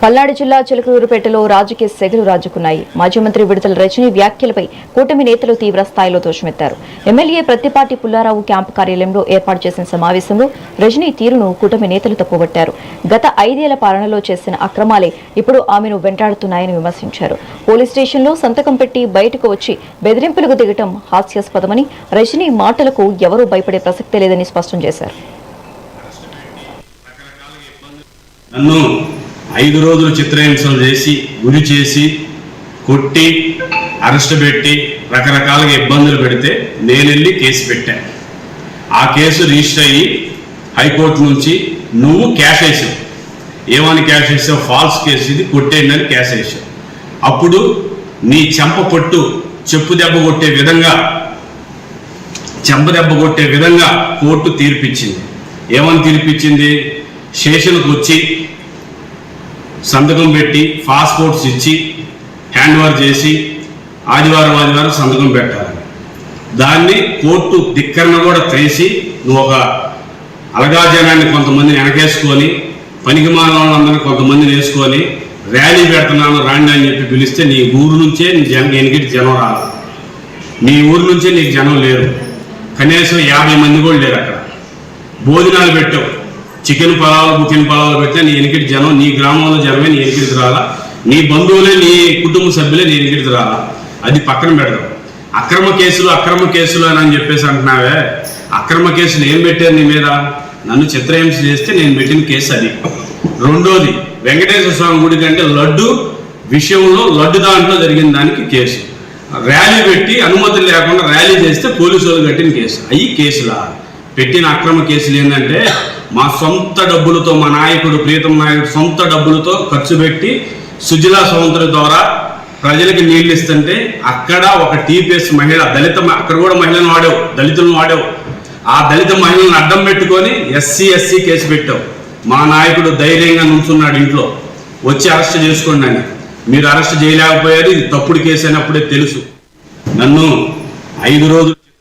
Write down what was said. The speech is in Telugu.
పల్నాడు జిల్లా చిలకలూరుపేటలో రాజకీయ సెగలు రాజుకున్నాయి. మాజీ మంత్రి విడుదల రజనీ వ్యాఖ్యలపై కూటమి నేతలు తీవ్ర స్థాయిలో దోషమెత్తారు. ఎమ్మెల్యే ప్రత్తిపాటి పుల్లారావు క్యాంపు కార్యాలయంలో ఏర్పాటు చేసిన సమావేశంలో రజనీ తీరును కూటమి నేతలు తప్పుబట్టారు. గత 5 ఏళ్ల పాలనలో చేసిన అక్రమాలే ఇప్పుడు ఆమెను వెంటాడుతున్నాయని విమర్శించారు. పోలీస్ స్టేషన్లో సంతకం పెట్టి బయటకు వచ్చి బెదిరింపులకు దిగటం హాస్యాస్పదమని, రజనీ మాటలకు ఎవరూ భయపడే ప్రసక్తే లేదని స్పష్టం చేశారు. 5 రోజులు చిత్రహింసలు చేసి గురి చేసి కొట్టి అరెస్ట్ పెట్టి రకరకాలుగా ఇబ్బందులు పెడితే నేను వెళ్ళి కేసు పెట్టాను. ఆ కేసు రిజిస్టర్ అయ్యి హైకోర్టు నుంచి నువ్వు క్యాష్ వేసావు. ఏమని క్యాష్ వేసావు? ఫాల్స్ కేసు, ఇది కొట్టేయండి క్యాష్ వేసావు. అప్పుడు నీ చెంప పట్టు చెప్పు దెబ్బ కొట్టే విధంగా కోర్టు తీర్పిచ్చింది. ఏమని తీర్పిచ్చింది? స్టేషన్కి వచ్చి సంతకం పెట్టి పాస్పోర్ట్స్ ఇచ్చి హ్యాండ్ ఓవర్ చేసి ఆదివారం సంతకం పెట్టాలి. దాన్ని కోర్టు ధిక్కరణ కూడా చేసి నువ్వు ఒక అలగాజనాన్ని కొంతమందిని వెనకేసుకొని పనికిమాలిన వాళ్ళందరినీ కొంతమందిని వేసుకొని ర్యాలీ పెడుతున్నాను రాండి అని చెప్పి పిలిస్తే నీ ఊరు నుంచే ఎన్నికటి జనం రాదు. నీ ఊరు నుంచే నీకు జనం లేరు. కనీసం 50 మంది కూడా లేరు. అక్కడ భోజనాలు పెట్టావు, చికెన్ పొలాలు బుకిన్ పొలాలు పెట్టినా నీ ఎన్నికటి జనం, నీ గ్రామంలో జనమే నీ ఎన్నికటి రాలా, నీ బంధువులే నీ కుటుంబ సభ్యులే నీ ఎన్నికటి రాలా. అది పక్కన పెడదాం. అక్రమ కేసులు అని చెప్పేసి అంటున్నావే. అక్రమ కేసులు ఏం పెట్టారు నీ మీద? నన్ను చిత్రహింస చేస్తే నేను పెట్టిన కేసు అది. రెండోది, వెంకటేశ్వర స్వామి గుడి కంటే లడ్డు విషయంలో లడ్డు దాంట్లో జరిగిన దానికి కేసు. ర్యాలీ పెట్టి అనుమతులు లేకుండా ర్యాలీ చేస్తే పోలీసు వాళ్ళు కట్టిన కేసు. అవి కేసులా? పెట్టిన అక్రమ కేసులు ఏంటంటే మా సొంత డబ్బులతో, మా నాయకుడు ప్రీతం నాయకుడు సొంత డబ్బులతో ఖర్చు పెట్టి సుజలా సముద్రం ద్వారా ప్రజలకి నీళ్లు ఇస్తుంటే అక్కడ ఒక టీపీఎస్ మహిళ, అక్కడ కూడా మహిళను వాడావు, దళితులను వాడావు. ఆ దళిత మహిళలను అడ్డం పెట్టుకొని ఎస్సీ కేసు పెట్టావు. మా నాయకుడు ధైర్యంగా నుంచున్నాడు ఇంట్లో, వచ్చి అరెస్ట్ చేసుకోండి అని. మీరు అరెస్ట్ చేయలేకపోయారు. ఇది తప్పుడు కేసు అయినప్పుడే తెలుసు. నన్ను 5 రోజులు